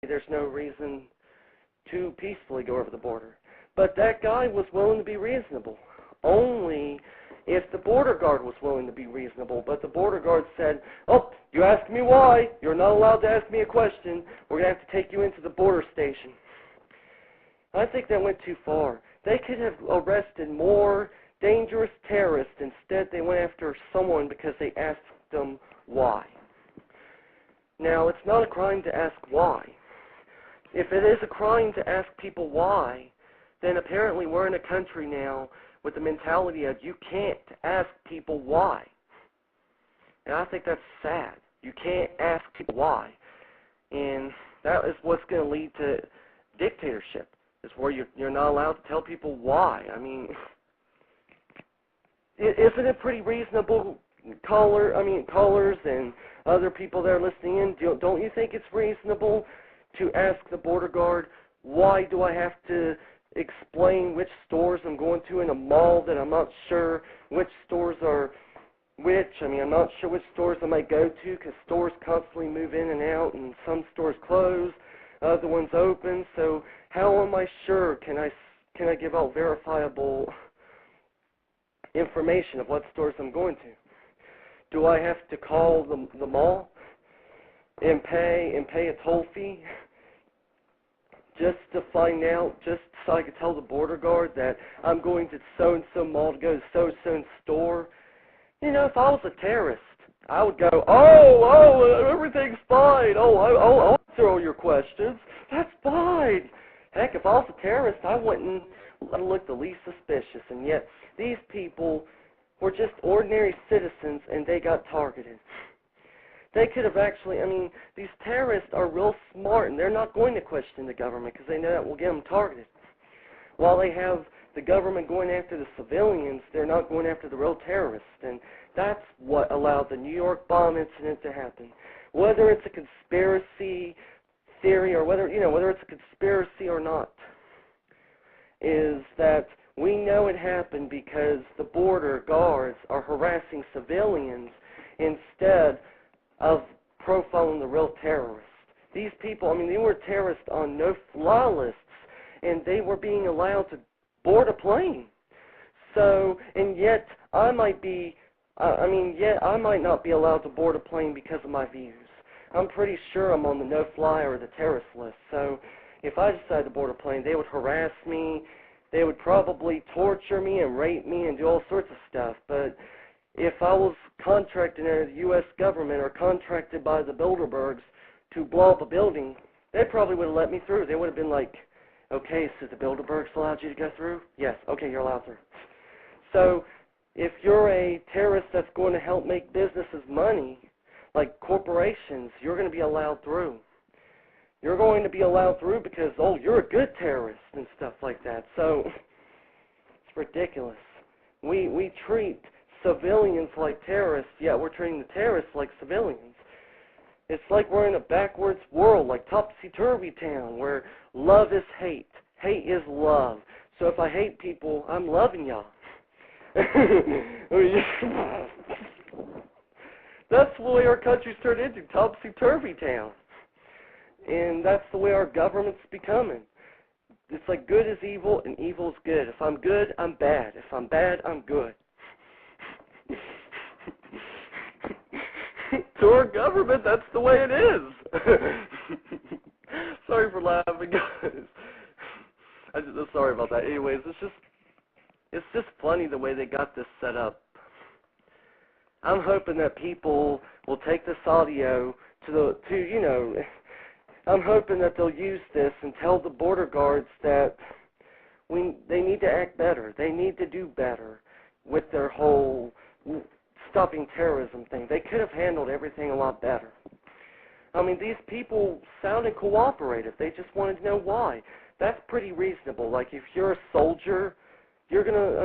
there's no reason to peacefully go over the border. But that guy was willing to be reasonable. Only if the border guard was willing to be reasonable. But the border guard said, oh, you asked me why. You're not allowed to ask me a question. We're going to have to take you into the border station. I think that went too far. They could have arrested more dangerous terrorists. Instead, they went after someone because they asked them why. Now, it's not a crime to ask why. If it is a crime to ask people why, then apparently we're in a country now with the mentality of you can't ask people why. And I think that's sad. You can't ask people why. And that is what's going to lead to dictatorship, is where you're not allowed to tell people why. I mean, isn't it pretty reasonable, callers and other people that are listening in, don't you think it's reasonable to ask the border guard, why do I have to explain which stores I'm going to in a mall that I'm not sure which stores are which? I mean, I'm not sure which stores I might go to because stores constantly move in and out and some stores close, other ones open. So how am I sure? Can I give out verifiable information of what stores I'm going to? Do I have to call the mall and pay a toll fee just to find out, just so I could tell the border guard that I'm going to so-and-so mall to go to so-and-so store? You know, if I was a terrorist, I would go, oh, everything's fine. I'll answer all your questions. That's fine. Heck, if I was a terrorist, I wouldn't look the least suspicious. And yet, these people were just ordinary citizens, and they got targeted. They could have actually, these terrorists are real smart, and they're not going to question the government because they know that will get them targeted. While they have the government going after the civilians, they're not going after the real terrorists, and that's what allowed the New York bomb incident to happen. Whether it's a conspiracy theory or whether it's a conspiracy or not, is that we know it happened because the border guards are harassing civilians instead of profiling the real terrorists. These people, they were terrorists on no-fly lists, and they were being allowed to board a plane. So, and yet I might not be allowed to board a plane because of my views. I'm pretty sure I'm on the no-fly or the terrorist list. So, if I decided to board a plane, they would harass me. They would probably torture me and rape me and do all sorts of stuff. But if I was contracted under the U.S. government or contracted by the Bilderbergs to blow up a building, they probably would have let me through. They would have been like, okay, so the Bilderbergs allowed you to go through? Yes, okay, you're allowed through. So if you're a terrorist that's going to help make businesses money, like corporations, you're going to be allowed through. You're going to be allowed through because, oh, you're a good terrorist and stuff like that. So it's ridiculous. We treat civilians like terrorists, yet we're treating the terrorists like civilians. It's like we're in a backwards world, like topsy-turvy town, where love is hate. Hate is love. So if I hate people, I'm loving y'all. That's the way our country's turned into, topsy-turvy town. And that's the way our government's becoming. It's like good is evil and evil is good. If I'm good, I'm bad. If I'm bad, I'm good. To our government, that's the way it is. Sorry for laughing, guys. I'm sorry about that. Anyways, it's just funny the way they got this set up. I'm hoping that people will take this audio I'm hoping that they'll use this and tell the border guards that they need to act better. They need to do better with their whole stopping terrorism thing. They could have handled everything a lot better. These people sounded cooperative. They just wanted to know why. That's pretty reasonable. Like, if you're a soldier, you're going to,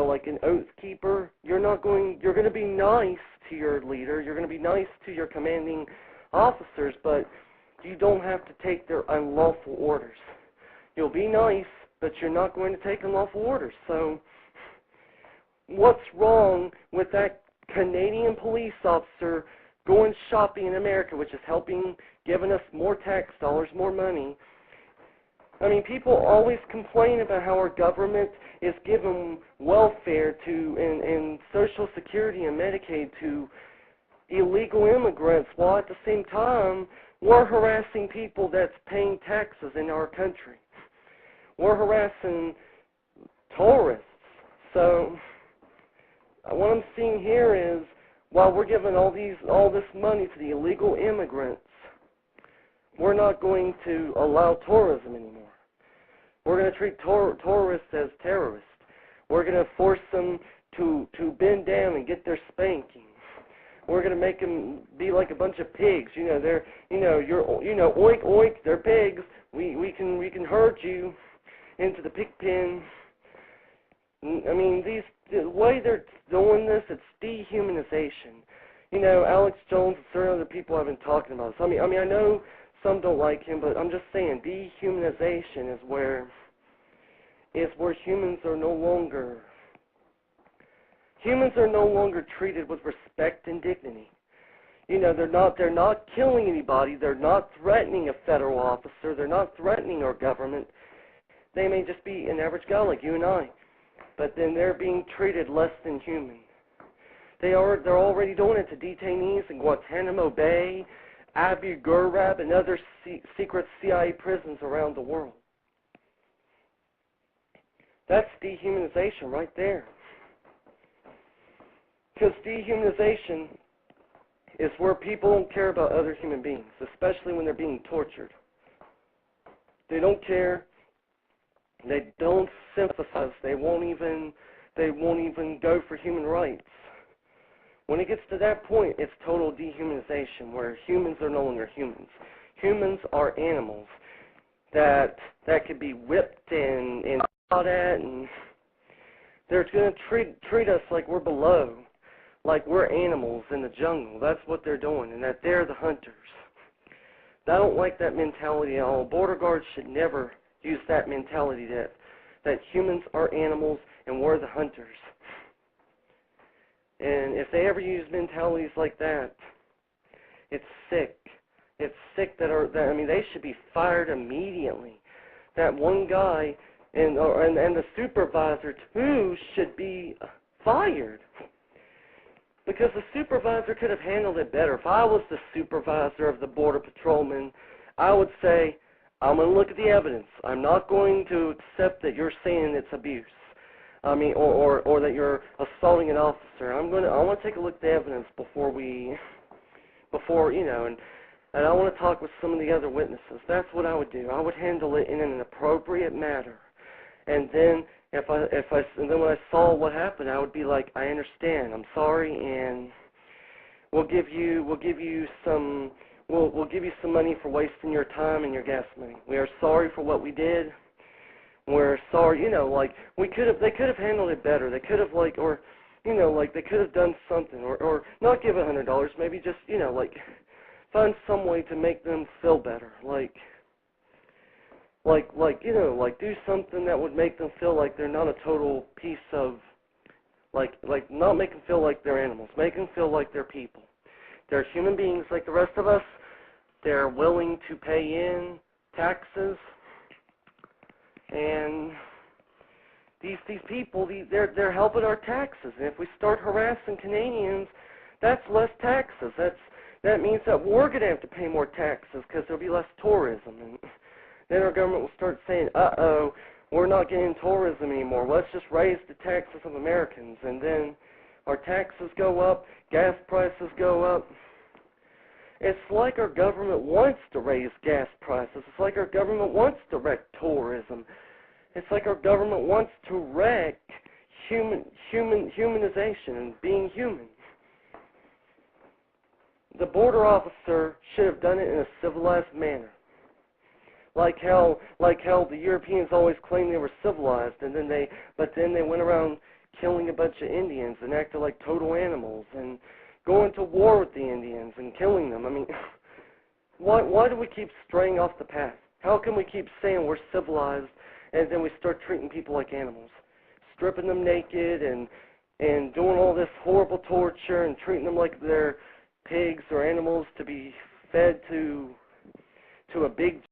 like an oath keeper, you're going to be nice to your leader. You're going to be nice to your commanding officers, but you don't have to take their unlawful orders. You'll be nice, but you're not going to take unlawful orders. So what's wrong with that Canadian police officer going shopping in America, which is helping giving us more tax dollars, more money. I mean, people always complain about how our government is giving welfare to and Social Security and Medicaid to illegal immigrants, while at the same time we're harassing people that's paying taxes in our country. We're harassing tourists. So what I'm seeing here is, while we're giving all this money to the illegal immigrants, we're not going to allow tourism anymore. We're going to treat tourists as terrorists. We're going to force them to bend down and get their spanking. We're going to make them be like a bunch of pigs. They're oink oink. They're pigs. We can herd you into the pig pen. I mean, the way they're doing this, it's dehumanization. Alex Jones and certain other people have been talking about this. I mean, I know some don't like him, but I'm just saying, dehumanization is where humans are no longer treated with respect and dignity. They're not killing anybody. They're not threatening a federal officer. They're not threatening our government. They may just be an average guy like you and I, but then they're being treated less than human. They're already doing it to detainees in Guantanamo Bay, Abu Ghraib, and other secret CIA prisons around the world. That's dehumanization right there. Because dehumanization is where people don't care about other human beings, especially when they're being tortured. They don't care. They don't sympathize. They won't even go for human rights. When it gets to that point, it's total dehumanization, where humans are no longer humans. Humans are animals that could be whipped and shot at, and they're going to treat us like we're below, like we're animals in the jungle. That's what they're doing, and that they're the hunters. I don't like that mentality at all. Border guards should never use that mentality that humans are animals and we're the hunters. And if they ever use mentalities like that, it's sick. It's sick they should be fired immediately. That one guy and the supervisor too should be fired. Because the supervisor could have handled it better. If I was the supervisor of the border patrolmen, I would say, I'm going to look at the evidence. I'm not going to accept that you're saying it's abuse. Or that you're assaulting an officer. I want to take a look at the evidence before and I want to talk with some of the other witnesses. That's what I would do. I would handle it in an appropriate manner. And then when I saw what happened, I would be like, I understand. I'm sorry, and we'll give you some money for wasting your time and your gas money. We are sorry for what we did. We're sorry, they could have handled it better. They could have they could have done something, or not give $100, maybe just, find some way to make them feel better. Do something that would make them feel like they're not a total piece of, not make them feel like they're animals. Make them feel like they're people. They're human beings like the rest of us. They're willing to pay in taxes. And these people, they're helping our taxes. And if we start harassing Canadians, that's less taxes. That means that we're going to have to pay more taxes because there'll be less tourism. And then our government will start saying, uh-oh, we're not getting tourism anymore. Let's just raise the taxes of Americans. And then our taxes go up, gas prices go up. It's like our government wants to raise gas prices. It's like our government wants to wreck tourism. It's like our government wants to wreck humanization and being human. The border officer should have done it in a civilized manner. Like how the Europeans always claimed they were civilized, but then they went around killing a bunch of Indians and acted like total animals and going to war with the Indians and killing them. I mean, why do we keep straying off the path? How can we keep saying we're civilized and then we start treating people like animals, stripping them naked and doing all this horrible torture and treating them like they're pigs or animals to be fed to to a big